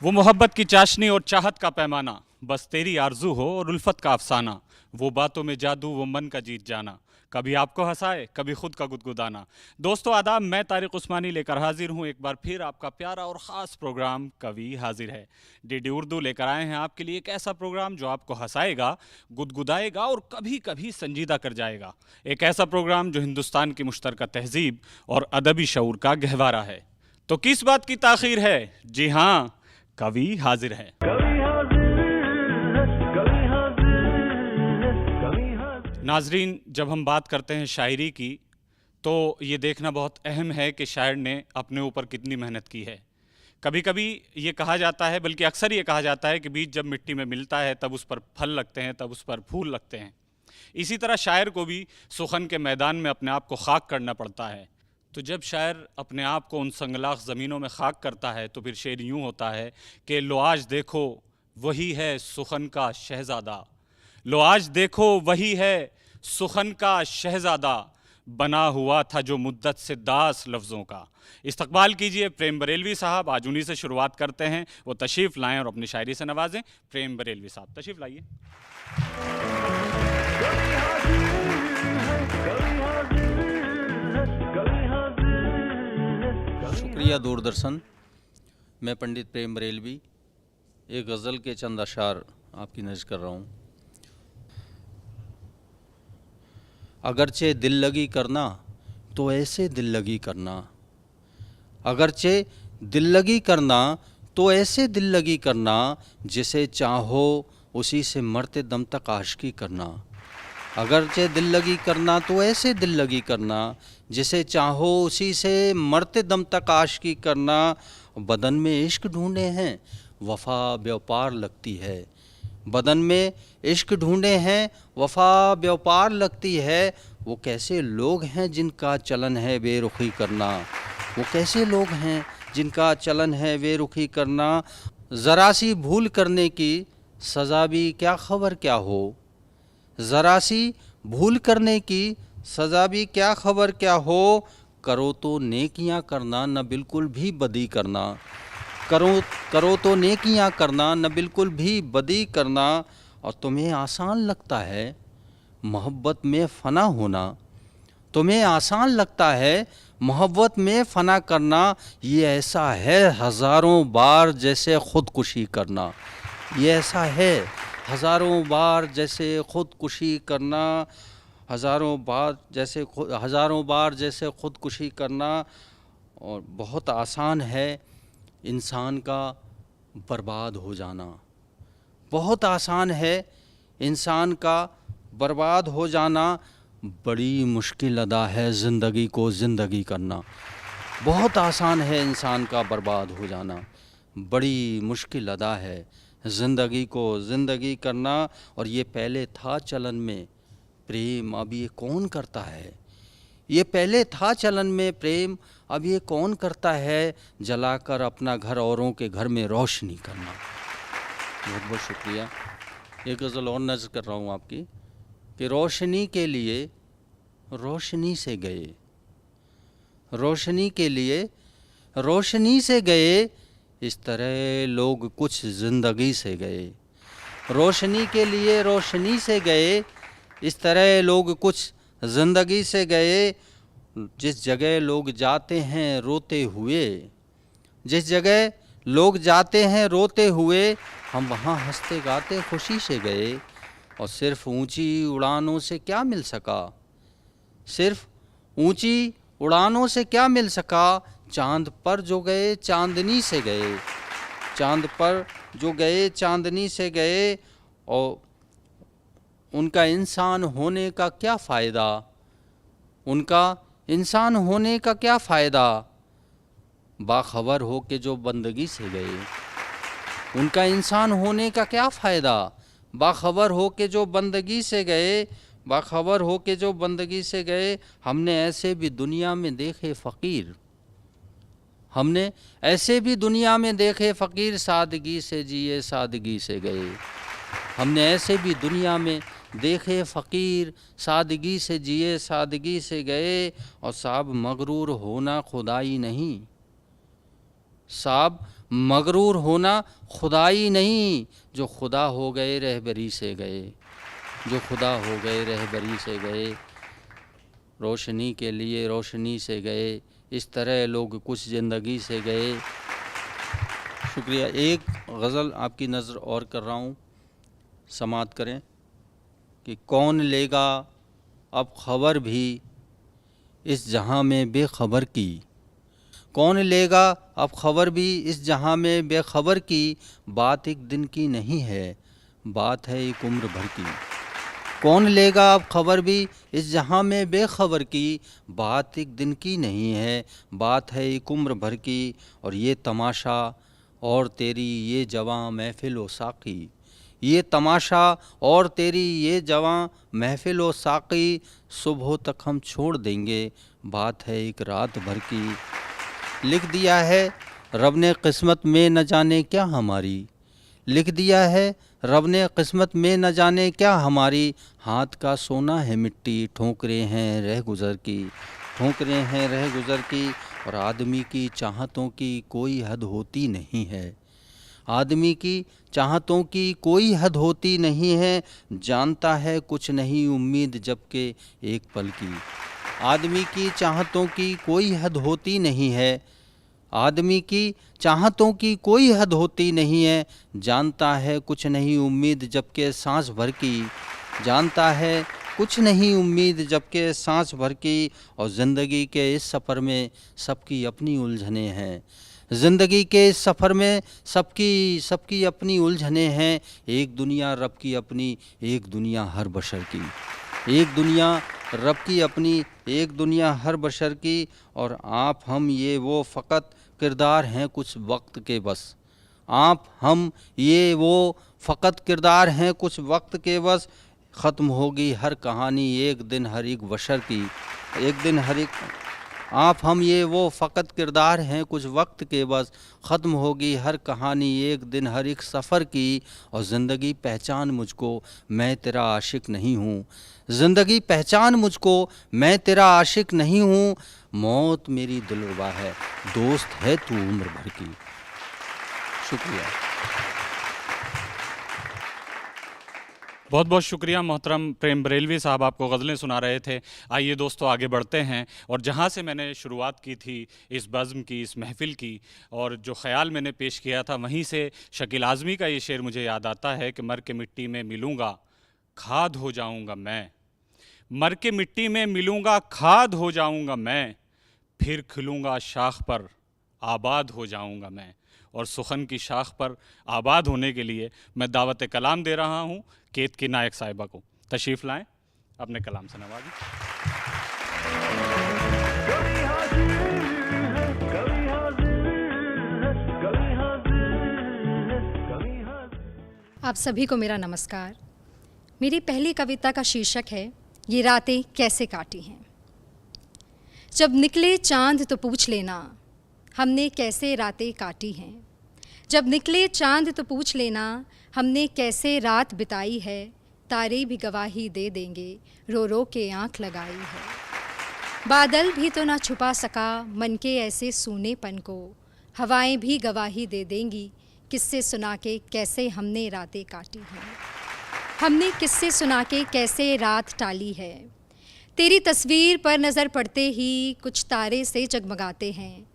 वो मोहब्बत की चाशनी और चाहत का पैमाना, बस तेरी आरजू हो और उल्फत का अफसाना। वो बातों में जादू, वो मन का जीत जाना, कभी आपको हंसाए कभी खुद का गुदगुदाना। दोस्तों आदाब, मैं तारिक उस्मानी लेकर हाजिर हूँ एक बार फिर आपका प्यारा और ख़ास प्रोग्राम कवि हाजिर है। डीडी उर्दू लेकर आए हैं आपके लिए एक ऐसा प्रोग्राम जो आपको हंसाएगा, गुदगुदाएगा और कभी कभी संजीदा कर जाएगा। एक ऐसा प्रोग्राम जो हिंदुस्तान की मुश्तरका तहजीब और अदबी शऊर का गहवारा है। तो किस बात की ताखीर है? जी हाँ, कवि हाजिर है। नाजरीन, जब हम बात करते हैं शायरी की तो ये देखना बहुत अहम है कि शायर ने अपने ऊपर कितनी मेहनत की है। कभी कभी ये कहा जाता है, बल्कि अक्सर ये कहा जाता है कि बीज जब मिट्टी में मिलता है तब उस पर फल लगते हैं, तब उस पर फूल लगते हैं। इसी तरह शायर को भी सुखन के मैदान में अपने आप को खाक करना पड़ता है। तो जब शायर अपने आप को उन संगलाख ज़मीनों में खाक करता है तो फिर शेर यूँ होता है कि लो आज देखो वही है सुखन का शहज़ादा, लो आज देखो वही है सुखन का शहज़ादा, बना हुआ था जो मुद्दत से दास लफ्ज़ों का। इस्तकबाल कीजिए प्रेम बरेलवी साहब। आज उन्हीं से शुरुआत करते हैं, वो तशरीफ़ लाएँ और अपनी शायरी से नवाजें। प्रेम बरेलवी साहब तशरीफ़ लाइए। शुक्रिया दूरदर्शन। मैं पंडित प्रेम बरेलवी एक गज़ल के चंद अशार आपकी नज़र कर रहा हूँ। अगरचे दिल लगी करना तो ऐसे दिल लगी करना, अगरचे दिल लगी करना तो ऐसे दिल लगी करना, जिसे चाहो उसी से मरते दम तक आशिकी करना। अगरचे दिल लगी करना तो ऐसे दिल लगी करना, जिसे चाहो उसी से मरते दम तक आशिकी करना। बदन में इश्क ढूंढे हैं वफ़ा व्यापार लगती है, बदन में इश्क ढूंढे हैं वफ़ा व्यापार लगती है। वो कैसे लोग हैं जिनका चलन है बेरुखी करना, वो कैसे लोग हैं जिनका चलन है बेरुखी करना। ज़रा सी भूल करने की सज़ा भी क्या खबर क्या हो, ज़रा सी भूल करने की सज़ा भी क्या खबर क्या हो। करो तो नेकियां करना न बिल्कुल भी बदी करना, करो तो नेकियां करना न बिल्कुल भी बदी करना। और तुम्हें आसान लगता है मोहब्बत में फ़ना होना, तुम्हें आसान लगता है मोहब्बत में फ़ना करना। ये ऐसा है हज़ारों बार जैसे ख़ुदकुशी करना, ये ऐसा है हज़ारों बार जैसे ख़ुदकुशी करना, हज़ारों बार जैसे ख़ुदकुशी करना। और बहुत आसान है इंसान का बर्बाद हो जाना, बहुत आसान है इंसान का बर्बाद हो जाना। बड़ी मुश्किल अदा है ज़िंदगी को ज़िंदगी करना, बहुत आसान है इंसान का बर्बाद हो जाना, बड़ी मुश्किल अदा है ज़िंदगी को ज़िंदगी करना। और ये पहले था चलन में प्रेम, अब ये कौन करता है, ये पहले था चलन में प्रेम, अब ये कौन करता है। जलाकर अपना घर औरों के घर में रोशनी करना। बहुत बहुत शुक्रिया। एक गज़ल और नज़र कर रहा हूँ आपकी कि रोशनी के लिए रोशनी से गए, रोशनी के लिए रोशनी से गए, इस तरह लोग कुछ ज़िंदगी से गए। रोशनी के लिए रोशनी से गए, इस तरह लोग कुछ ज़िंदगी से गए। जिस जगह लोग जाते हैं रोते हुए, जिस जगह लोग जाते हैं रोते हुए, हम वहाँ हंसते गाते खुशी से गए। और सिर्फ़ ऊंची उड़ानों से क्या मिल सका, सिर्फ़ ऊंची उड़ानों से क्या मिल सका। चांद पर जो गए चांदनी से गए, चांद पर जो गए चांदनी से गए। और उनका इंसान होने का क्या फ़ायदा, उनका इंसान होने का क्या फ़ायदा, बाखबर हो के जो बंदगी से गए। उनका इंसान होने का क्या फ़ायदा, बाखबर हो के जो बंदगी से गए, बाखबर हो के जो बंदगी से गए। हमने ऐसे भी दुनिया में देखे फ़कीर, हमने ऐसे भी दुनिया में देखे फ़कीर, सादगी से जिए सादगी से गए। हमने ऐसे भी दुनिया में देखे फ़कीर, सादगी से जिए सादगी से गए। और साहब मगरूर होना खुदाई नहीं, साहब मगरूर होना खुदाई नहीं, जो खुदा हो गए रहबरी से गए, जो खुदा हो गए रहबरी से गए, रोशनी के लिए रोशनी से गए, इस तरह लोग कुछ ज़िंदगी से गए। शुक्रिया। एक गज़ल आपकी नज़र और कर रहा हूँ, समात करें कि कौन लेगा अब खबर भी इस जहां में बेखबर की, कौन लेगा अब खबर भी इस जहां में बेखबर की, बात एक दिन की नहीं है, बात है एक उम्र भर की। कौन लेगा अब खबर भी इस जहां में बेखबर की, बात एक दिन की नहीं है, बात है एक उम्र भर की। और ये तमाशा और तेरी ये जवां महफिल व साकी, ये तमाशा और तेरी ये जवां महफिल व साकी, सुबह तक हम छोड़ देंगे, बात है एक रात भर की। लिख दिया है रब ने किस्मत में न जाने क्या हमारी, लिख दिया है रब ने किस्मत में न जाने क्या हमारी, हाथ का सोना है मिट्टी, ठोकरें हैं रह गुज़र की, ठोकरें हैं रह गुज़र की। और आदमी की चाहतों की कोई हद होती नहीं है, आदमी की चाहतों की कोई हद होती नहीं है, जानता है कुछ नहीं उम्मीद जबकि एक पल की। आदमी की चाहतों की कोई हद होती नहीं है, आदमी की चाहतों की कोई हद होती नहीं है, जानता है कुछ नहीं उम्मीद जबकि सांस भर की, जानता है कुछ नहीं उम्मीद जबकि सांस भर की। और ज़िंदगी के इस सफ़र में सबकी अपनी उलझनें हैं, ज़िंदगी के इस सफ़र में सबकी अपनी उलझनें हैं, एक दुनिया रब की अपनी, एक दुनिया हर बशर की, एक दुनिया रब की अपनी, एक दुनिया हर बशर की। और आप हम ये वो फ़कत किरदार हैं कुछ वक्त के बस, आप हम ये वो फ़कत किरदार हैं कुछ वक्त के बस, ख़त्म होगी हर कहानी एक दिन हर एक बशर की, एक दिन हर एक। आप हम ये वो फ़कत किरदार हैं कुछ वक्त के बस, ख़त्म होगी हर कहानी एक दिन हर एक सफ़र की। और ज़िंदगी पहचान मुझको मैं तेरा आशिक नहीं हूँ, ज़िंदगी पहचान मुझको मैं तेरा आशिक नहीं हूँ, मौत मेरी दिलरुबा है, दोस्त है तू उम्र भर की। शुक्रिया। बहुत बहुत शुक्रिया मोहतरम प्रेम बरेलवी साहब, आपको गज़लें सुना रहे थे। आइए दोस्तों आगे बढ़ते हैं, और जहाँ से मैंने शुरुआत की थी इस बज़्म की, इस महफ़िल की, और जो ख़याल मैंने पेश किया था, वहीं से शकील आज़मी का ये शेर मुझे याद आता है कि मर के मिट्टी में मिलूँगा खाद हो जाऊँगा मैं, मर के मिट्टी में मिलूँगा खाद हो जाऊँगा मैं, फिर खिलूँगा शाख पर आबाद हो जाऊँगा मैं। और सुखन की शाख पर आबाद होने के लिए मैं दावत कलाम दे रहा हूँ केत की नायक साहिबा को। तशरीफ़ लाएं, अपने कलाम से नवाजें। आप सभी को मेरा नमस्कार। मेरी पहली कविता का शीर्षक है ये रातें कैसे काटी हैं। जब निकले चांद तो पूछ लेना हमने कैसे रातें काटी हैं, जब निकले चांद तो पूछ लेना हमने कैसे रात बिताई है, तारे भी गवाही दे देंगे रो रो के आँख लगाई है। बादल भी तो ना छुपा सका मन के ऐसे सूनेपन को, हवाएं भी गवाही दे देंगी किस्से सुना के कैसे हमने रातें काटी हैं, हमने किस्से सुना के कैसे रात टाली है। तेरी तस्वीर पर नज़र पड़ते ही कुछ तारे से जगमगाते हैं,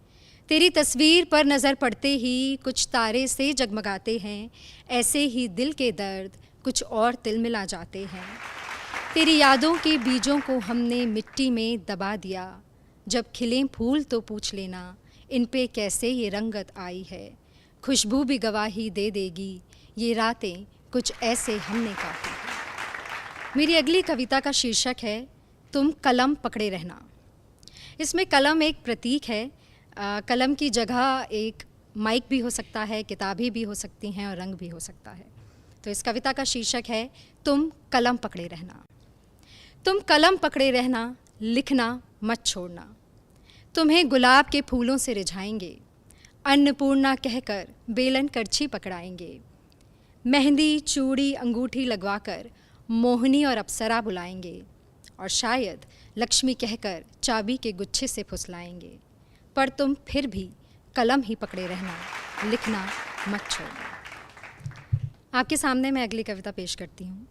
तेरी तस्वीर पर नज़र पड़ते ही कुछ तारे से जगमगाते हैं, ऐसे ही दिल के दर्द कुछ और तिलमिला जाते हैं। तेरी यादों के बीजों को हमने मिट्टी में दबा दिया, जब खिलें फूल तो पूछ लेना इन पे कैसे ये रंगत आई है, खुशबू भी गवाही दे देगी ये रातें कुछ ऐसे हमने काटी हैं। मेरी अगली कविता का शीर्षक है तुम कलम पकड़े रहना। इसमें कलम एक प्रतीक है, कलम की जगह एक माइक भी हो सकता है, किताबें भी हो सकती हैं और रंग भी हो सकता है। तो इस कविता का शीर्षक है तुम कलम पकड़े रहना। तुम कलम पकड़े रहना, लिखना मत छोड़ना, तुम्हें गुलाब के फूलों से रिझाएंगे, अन्नपूर्णा कहकर बेलन करछी पकड़ाएंगे, मेहंदी चूड़ी अंगूठी लगवाकर मोहनी और अप्सरा बुलाएंगे, और शायद लक्ष्मी कहकर चाबी के गुच्छे से फुसलाएंगे। पर तुम फिर भी कलम ही पकड़े रहना, लिखना मत छोड़ना। आपके सामने मैं अगली कविता पेश करती हूँ।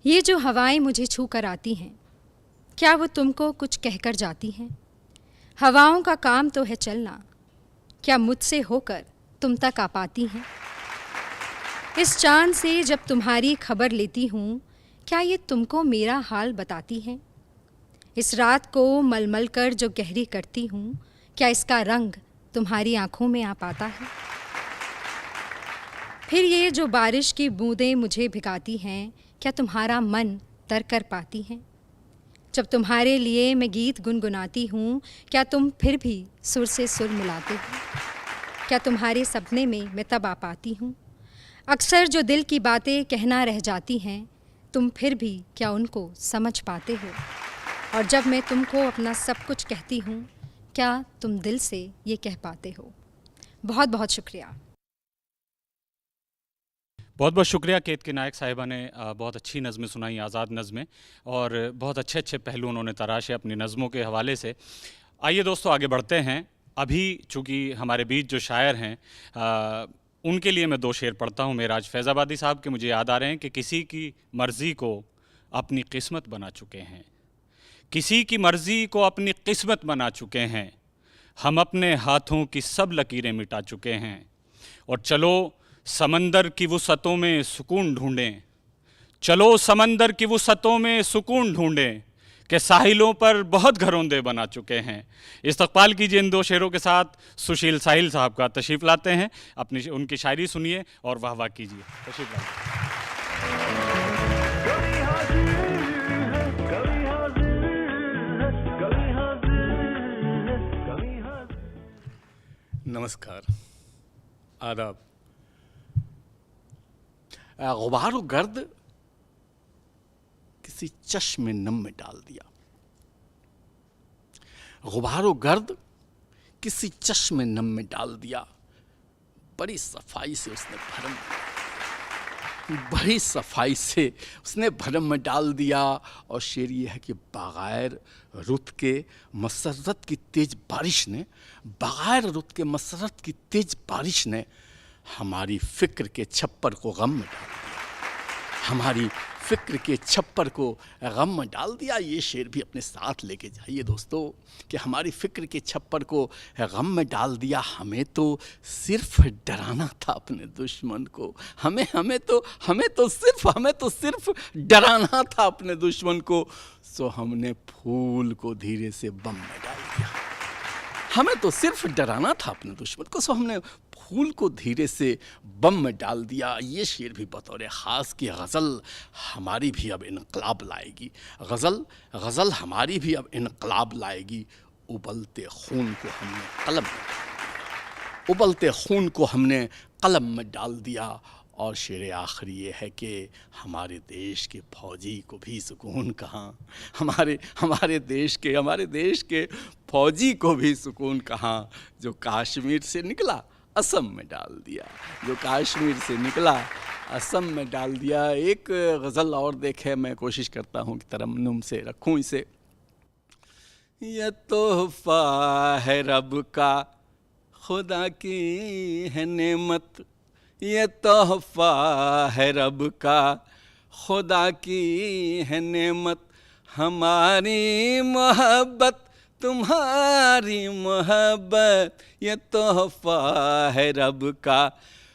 ये जो हवाएं मुझे छू कर आती हैं, क्या वो तुमको कुछ कहकर जाती हैं? हवाओं का काम तो है चलना, क्या मुझसे होकर तुम तक आ पाती हैं? इस चांद से जब तुम्हारी खबर लेती हूँ, क्या ये तुमको मेरा हाल बताती हैं? इस रात को मलमल कर जो गहरी करती हूँ, क्या इसका रंग तुम्हारी आंखों में आ पाता है? फिर ये जो बारिश की बूंदें मुझे भिगाती हैं, क्या तुम्हारा मन तर कर पाती हैं? जब तुम्हारे लिए मैं गीत गुनगुनाती हूँ, क्या तुम फिर भी सुर से सुर मिलाते हो? क्या तुम्हारे सपने में मैं तब आ पाती हूँ? अक्सर जो दिल की बातें कहना रह जाती हैं, तुम फिर भी क्या उनको समझ पाते हो? और जब मैं तुमको अपना सब कुछ कहती हूँ, क्या तुम दिल से ये कह पाते हो? बहुत बहुत शुक्रिया। बहुत बहुत शुक्रिया केत के नायक साहिबा ने बहुत अच्छी नज़में सुनाई, आज़ाद नज़में, और बहुत अच्छे अच्छे पहलू उन्होंने तराशे अपनी नज़मों के हवाले से। आइए दोस्तों आगे बढ़ते हैं। अभी चूँकि हमारे बीच जो शायर हैं उनके लिए मैं 2 शेर पढ़ता हूँ। मेराज फैज़ाबादी साहब के मुझे याद आ रहे हैं कि किसी की मर्ज़ी को अपनी किस्मत बना चुके हैं, किसी की मर्ज़ी को अपनी किस्मत बना चुके हैं, हम अपने हाथों की सब लकीरें मिटा चुके हैं। और चलो समंदर की वुसअतों में सुकून ढूंढें, चलो समंदर की वुसअतों में सुकून ढूंढें, के साहिलों पर बहुत घरौंदे बना चुके हैं। इस्तकबाल कीजिए इन 2 शेरों के साथ सुशील साहिल साहब का। तशरीफ़ लाते हैं, अपनी उनकी शायरी सुनिए और वाह वाह कीजिए। तशरीफ़ लाइए। नमस्कार, आदाब। गुबार व गर्द किसी चश्मे नम में डाल दिया, गुबार व गर्द किसी चश्मे नम में डाल दिया, बड़ी सफाई से उसने भरम में डाल दिया। और शेर ये है कि बग़ैर रुत के मसरत की तेज बारिश ने, बग़ैर रुत के मसरत की तेज बारिश ने हमारी फ़िक्र के छप्पर को गम में डाल दिया, हमारी फ़िक्र के छप्पर को गम में डाल दिया। ये शेर भी अपने साथ लेके जाइए दोस्तों कि हमारी फ़िक्र के छप्पर को गम में डाल दिया। हमें तो सिर्फ डराना था अपने दुश्मन को, हमें तो सिर्फ डराना था अपने दुश्मन को, सो हमने फूल को धीरे से बम में डाल दिया। हमें तो सिर्फ डराना था अपने दुश्मन को, सो हमने फूल को धीरे से बम में डाल दिया। ये शेर भी बतौर ख़ास की गज़ल हमारी भी अब इनकलाब लाएगी, गज़ल हमारी भी अब इनकलाब लाएगी। उबलते खून को हमने कलम में डाल दिया। और शेर आखिरी ये है कि हमारे देश के फौजी को भी सुकून कहाँ, हमारे देश के फौजी को भी सुकून कहाँ, जो कश्मीर से निकला असम में डाल दिया, जो कश्मीर से निकला असम में डाल दिया। एक गज़ल और देखे, मैं कोशिश करता हूँ कि तरन्नुम से रखूँ इसे। ये तोहफ़ा है रब का, खुदा की है नेमत, ये तोहफ़ा है रब का, खुदा की है नेमत, हमारी मोहब्बत तुम्हारी मोहब्बत, ये तोहफ़ा है रब का,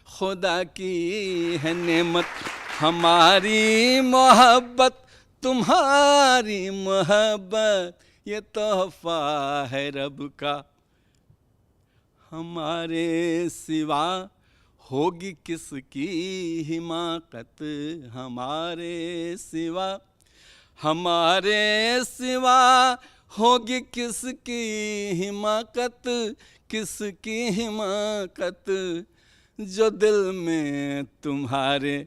खुदा की है नेमत, हमारी मोहब्बत तुम्हारी मोहब्बत, ये तोहफ़ा है रब का। हमारे सिवा होगी किसकी हिमाकत, हमारे सिवा होगी किसकी हिमाकत, जो दिल में तुम्हारे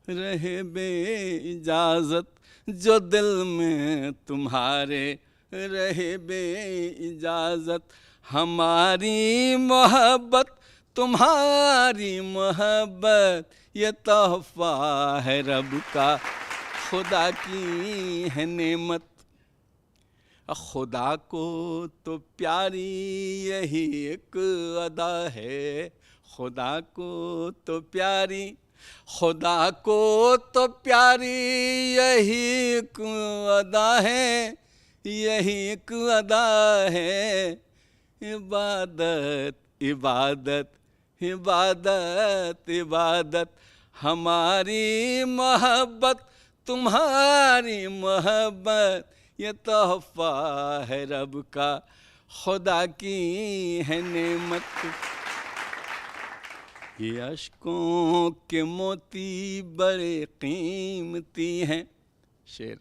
रहे बेइजाज़त, जो दिल में तुम्हारे रहे बेइजाज़त, हमारी मोहब्बत तुम्हारी मोहब्बत, ये तोहफ़ा है रब का, खुदा की है नेमत। खुदा को तो प्यारी यही एक अदा है, खुदा को तो प्यारी, खुदा को तो प्यारी यही एक अदा है, यही एक अदा है। इबादत इबादत इबादत इबादत, हमारी मोहब्बत तुम्हारी मोहब्बत, ये तोहफा है रब का, खुदा की है नेमत। ये अश्कों के मोती बड़े कीमती हैं। शेर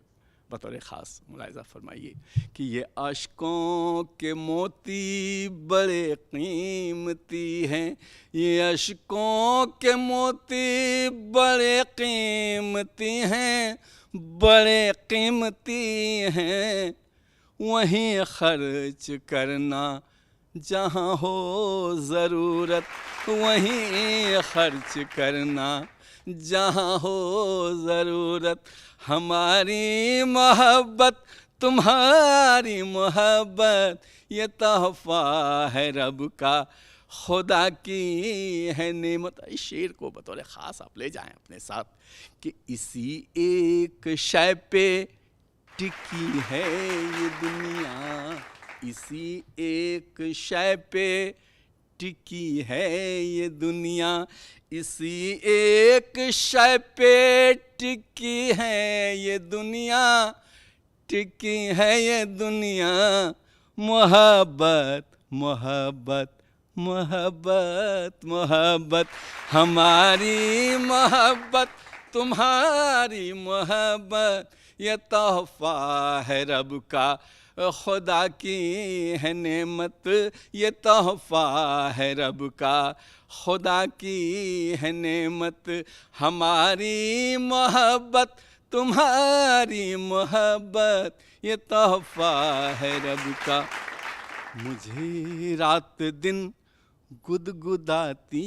बतौर ख़ास मुलाहिज़ा फरमाइए कि ये अश्कों के मोती बड़े कीमती हैं, ये अश्कों के मोती बड़े कीमती हैं, बड़े कीमती हैं। वहीं खर्च करना जहाँ हो ज़रूरत, वहीं खर्च करना जहाँ हो ज़रूरत। हमारी मोहब्बत तुम्हारी मोहब्बत, ये तोहफा है रब का, खुदा की है नेमत। इस शेर को बतौर ख़ास आप ले जाएं अपने साथ कि इसी एक शय पे टिकी है ये दुनिया, इसी एक शय पे टिकी है ये दुनिया, इसी एक शय पे टिकी है ये दुनिया, टिकी है ये दुनिया। मोहब्बत मोहब्बत मोहब्बत मोहब्बत, हमारी मोहब्बत तुम्हारी मोहब्बत, ये तोहफा है रब का, खुदा की है नेमत, ये तोहफा है रब का, खुदा की है नेमत। हमारी मोहब्बत तुम्हारी मोहब्बत, ये तोहफा है रब का। मुझे रात दिन गुदगुदाती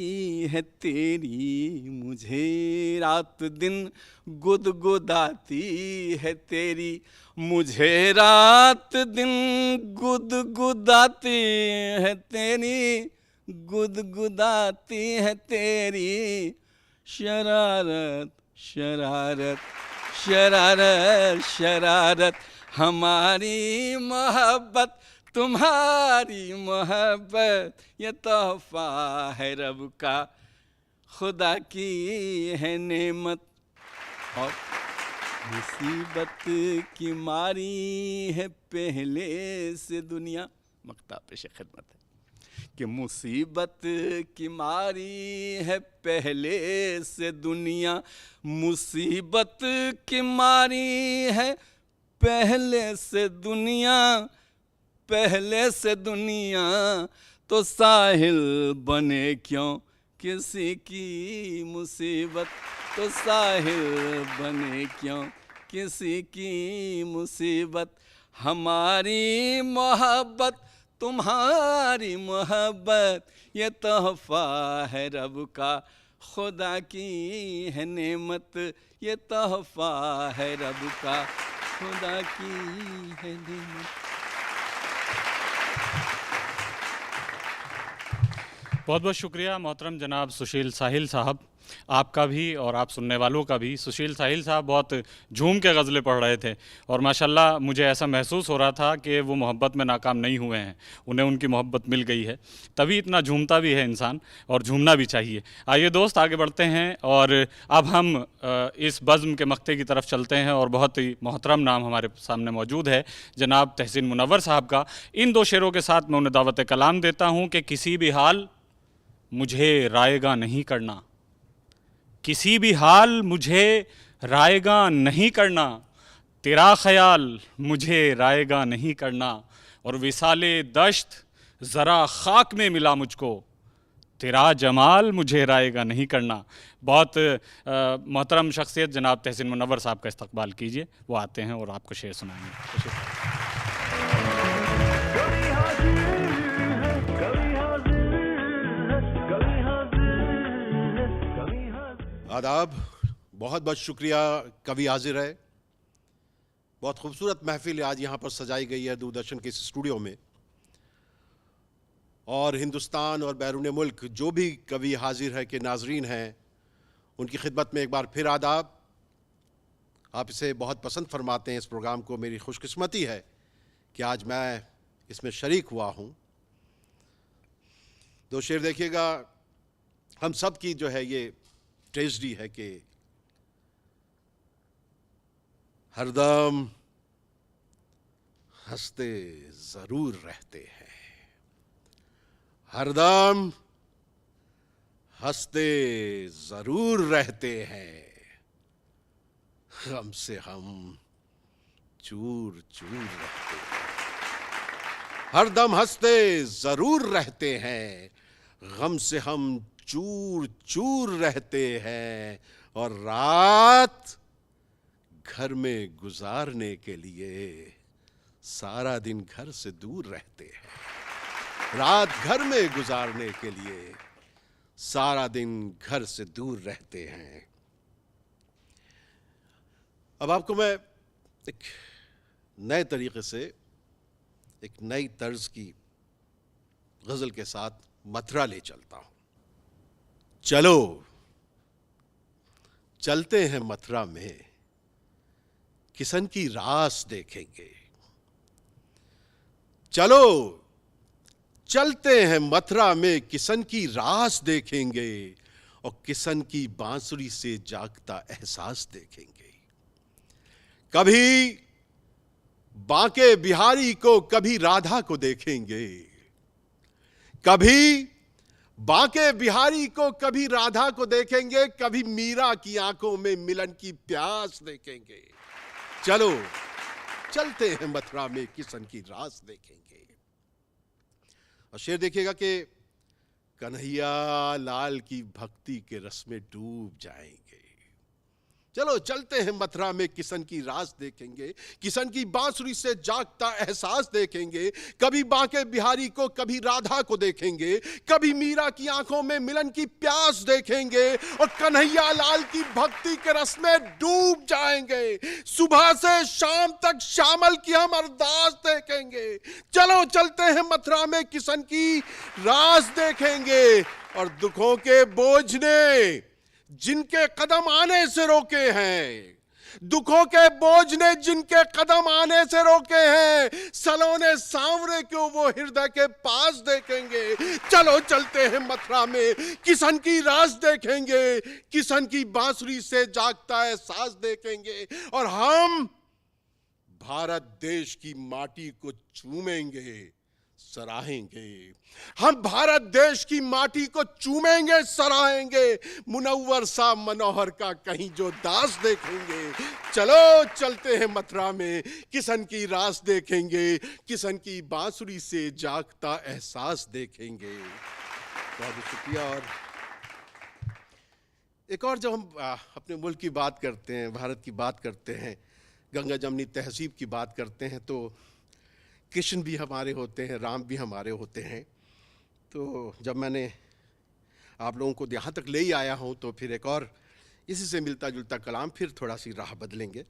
है तेरी, मुझे रात दिन गुदगुदाती है तेरी, मुझे रात दिन गुदगुदाती है तेरी, गुदगुदाती है तेरी। शरारत शरारत शरारत शरारत, हमारी मोहब्बत तुम्हारी मोहब्बत, ये तोहफा है रब का, खुदा की है नेमत। और मुसीबत की मारी है पहले से दुनिया, मक्ता पेश खिदमत है कि मुसीबत की मारी है पहले से दुनिया, मुसीबत की मारी है पहले से दुनिया, पहले से दुनिया। तो साहिल बने क्यों किसी की मुसीबत, तो साहिल बने क्यों किसी की मुसीबत। हमारी मोहब्बत तुम्हारी मोहब्बत, ये तोहफा है रब का, खुदा की है नेमत, ये तोहफा है रब का, खुदा की है नेमत। बहुत बहुत शुक्रिया मोहतरम जनाब सुशील साहिल साहब, आपका भी और आप सुनने वालों का भी। सुशील साहिल साहब बहुत झूम के गज़लें पढ़ रहे थे और माशाल्लाह मुझे ऐसा महसूस हो रहा था कि वो मोहब्बत में नाकाम नहीं हुए हैं, उन्हें उनकी मोहब्बत मिल गई है, तभी इतना झूमता भी है इंसान और झूमना भी चाहिए। आइए दोस्त आगे बढ़ते हैं और अब हम इस बज़्म के मक्ते की तरफ चलते हैं और बहुत ही मोहतरम नाम हमारे सामने मौजूद है जनाब तहसीन मुनव्वर साहब का। इन दो शेरों के साथ मैं उन्हें दावत कलाम देता हूँ कि किसी भी हाल मुझे रायगा नहीं करना, किसी भी हाल मुझे रायगा नहीं करना, तेरा ख्याल मुझे रायगा नहीं करना, और विसाले दश्त ज़रा खाक में मिला मुझको, तेरा जमाल मुझे रायगा नहीं करना। बहुत मोहतरम शख्सियत जनाब तहसीन मुनव्वर साहब का इस्तकबाल कीजिए, वो आते हैं और आपको शेर सुनाएंगे। आदाब, बहुत बहुत शुक्रिया कवि हाजिर है। बहुत खूबसूरत महफिल आज यहाँ पर सजाई गई है दूरदर्शन के इस स्टूडियो में, और हिंदुस्तान और बैरून मुल्क जो भी कवि हाजिर है के नाजरीन हैं, उनकी खिदमत में एक बार फिर आदाब। आप इसे बहुत पसंद फरमाते हैं इस प्रोग्राम को। मेरी खुशकिस्मती है कि आज मैं इसमें शरीक हुआ हूँ। दो शेर देखिएगा। हम सब की जो है ये ट्रेजेडी है कि हरदम हंसते जरूर रहते हैं, हरदम हंसते जरूर रहते हैं, गम से हम चूर चूर रहते हैं। हरदम हंसते जरूर रहते हैं, गम से हम चूर चूर रहते हैं, और रात घर में गुजारने के लिए सारा दिन घर से दूर रहते हैं। रात घर में गुजारने के लिए सारा दिन घर से दूर रहते हैं। अब आपको मैं एक नए तरीके से, एक नई तर्ज की गजल के साथ मथुरा ले चलता हूं। चलो चलते हैं मथुरा में, किशन की रास देखेंगे। चलो चलते हैं मथुरा में, किशन की रास देखेंगे, और किशन की बांसुरी से जागता एहसास देखेंगे। कभी बांके बिहारी को, कभी राधा को देखेंगे। कभी बांके बिहारी को, कभी राधा को देखेंगे। कभी मीरा की आंखों में मिलन की प्यास देखेंगे। चलो चलते हैं मथुरा में, किशन की रास देखेंगे। और शेर देखिएगा कि कन्हैया लाल की भक्ति के रस में डूब जाएंगे। चलो चलते हैं मथुरा में, किशन की रास देखेंगे। किशन की बांसुरी से जागता एहसास देखेंगे। कभी बांके बिहारी को, कभी राधा को देखेंगे। कभी मीरा की आंखों में मिलन की प्यास देखेंगे, और कन्हैया लाल की भक्ति के रस में डूब जाएंगे। सुबह से शाम तक श्यामल की हम अरदास देखेंगे। चलो चलते हैं मथुरा में, किशन की रास देखेंगे। और दुखों के बोझ ने जिनके कदम आने से रोके हैं, दुखों के बोझ ने जिनके कदम आने से रोके हैं, सलोने सांवरे को वो हृदय के पास देखेंगे। चलो चलते हैं मथुरा में, किशन की रास देखेंगे। किशन की बांसुरी से जागता एहसास देखेंगे, और हम भारत देश की माटी को चूमेंगे, सराहेंगे। हम भारत देश की माटी को चूमेंगे, सराहेंगे। मुनव्वर सा मनोहर का कहीं जो दास देखेंगे। चलो चलते हैं मथुरा में, किशन की रास देखेंगे। किशन की बांसुरी से जागता एहसास देखेंगे। बहुत शुक्रिया। और एक और, जब हम अपने मुल्क की बात करते हैं, भारत की बात करते हैं, गंगा जमनी तहजीब की बात करते हैं, तो कृष्ण भी हमारे होते हैं, राम भी हमारे होते हैं। तो जब मैंने आप लोगों को यहाँ तक ले ही आया हूँ, तो फिर एक और इसी से मिलता जुलता कलाम, फिर थोड़ा सी राह बदलेंगे।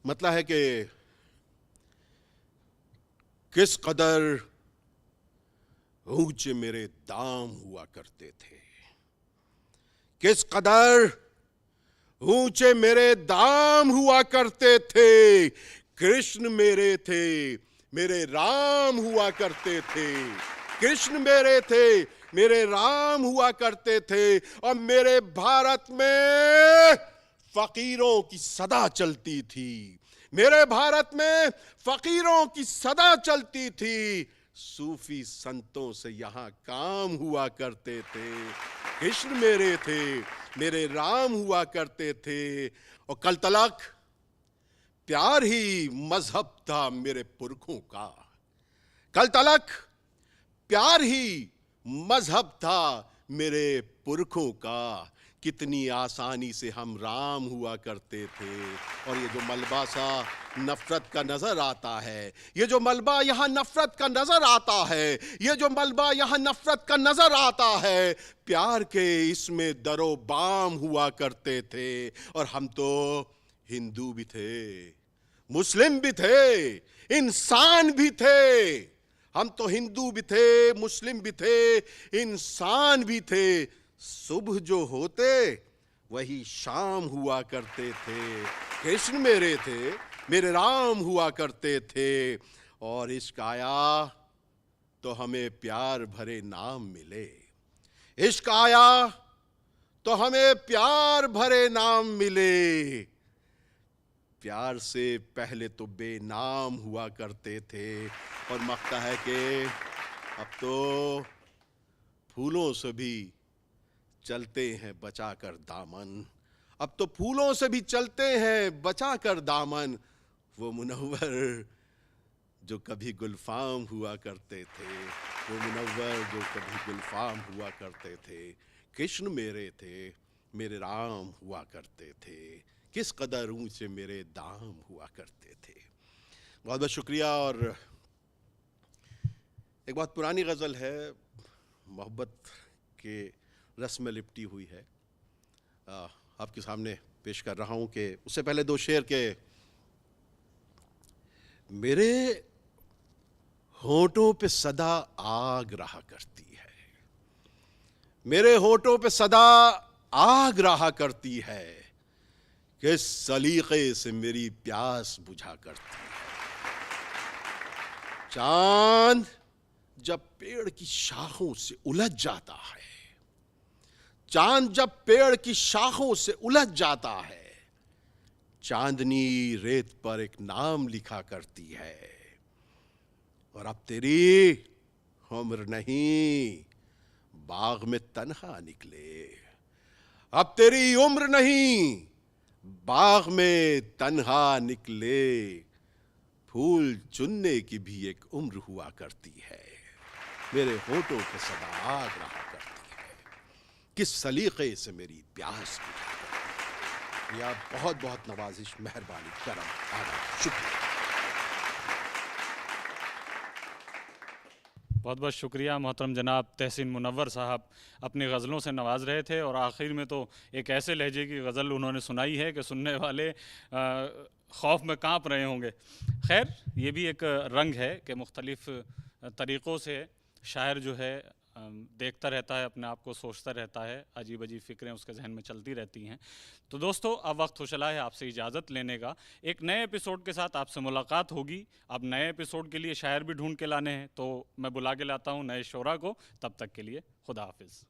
मतलब है कि किस कदर ऊंचे मेरे दाम हुआ करते थे, किस कदर ऊंचे मेरे दाम हुआ करते थे। कृष्ण मेरे थे, मेरे राम हुआ करते थे। कृष्ण मेरे थे, मेरे राम हुआ करते थे। और मेरे भारत में फकीरों की सदा चलती थी, मेरे भारत में फकीरों की सदा चलती थी। सूफी संतों से यहाँ काम हुआ करते थे। कृष्ण मेरे थे, मेरे राम हुआ करते थे। और कल तलक प्यार ही मजहब था मेरे पुरखों का। कल तलक प्यार ही मजहब था मेरे पुरखों का। कितनी आसानी से हम राम हुआ करते थे। और ये जो मलबा सा नफरत का नजर आता है, ये जो मलबा यहाँ नफरत का नजर आता है, ये जो मलबा यहाँ नफरत का नजर आता है, प्यार के इसमें दरो बाम हुआ करते थे। और हम तो हिंदू भी थे, मुस्लिम भी थे, इंसान भी थे। हम तो हिंदू भी थे, मुस्लिम भी थे, इंसान भी थे। सुबह जो होते वही शाम हुआ करते थे। कृष्ण मेरे थे, मेरे राम हुआ करते थे। और इश्क आया तो हमें प्यार भरे नाम मिले। इश्क आया तो हमें प्यार भरे नाम मिले। प्यार से पहले तो बेनाम हुआ करते थे। और मकता है कि अब तो फूलों से भी चलते हैं बचाकर दामन। अब तो फूलों से भी चलते हैं बचाकर दामन। वो मुनव्वर जो कभी गुलफाम हुआ करते थे, वो मुनव्वर जो कभी गुलफाम हुआ करते थे। कृष्ण मेरे थे, मेरे राम हुआ करते थे। किस कदर ऊंचे मेरे दाम हुआ करते थे। बहुत बहुत शुक्रिया। और एक बहुत पुरानी गज़ल है, मोहब्बत के रस में लिपटी हुई है, आपके सामने पेश कर रहा हूँ। कि उससे पहले दो शेर के मेरे होठों पे सदा आग रहा करती है, मेरे होठों पे सदा आग रहा करती है, किस सलीके से मेरी प्यास बुझा करती है। चांद जब पेड़ की शाखों से उलझ जाता है, चांद जब पेड़ की शाखों से उलझ जाता है, चांदनी रेत पर एक नाम लिखा करती है। और अब तेरी उम्र नहीं बाग में तन्हा निकले, अब तेरी उम्र नहीं बाग में तन्हा निकले, फूल चुनने की भी एक उम्र हुआ करती है, मेरे होठों पे सदा आग रहा करती है, किस सलीके से मेरी प्यास बुझा करती है। या बहुत बहुत नवाजिश, मेहरबानी, करम, आदब, शुक्रिया। बहुत बहुत शुक्रिया मोहतरम जनाब तहसीन मुनव्वर साहब अपनी गज़लों से नवाज रहे थे। और आखिर में तो एक ऐसे लहजे की गज़ल उन्होंने सुनाई है कि सुनने वाले खौफ में कांप रहे होंगे। खैर, ये भी एक रंग है कि मुख्तलिफ़ तरीक़ों से शायर जो है देखता रहता है, अपने आप को सोचता रहता है, अजीब अजीब फ़िक्रें उसके जहन में चलती रहती हैं। तो दोस्तों, अब वक्त हो चला है आपसे इजाज़त लेने का। एक नए एपिसोड के साथ आपसे मुलाकात होगी। अब नए एपिसोड के लिए शायर भी ढूंढ के लाने हैं, तो मैं बुला के लाता हूँ नए शोरा को। तब तक के लिए खुदा हाफिज़।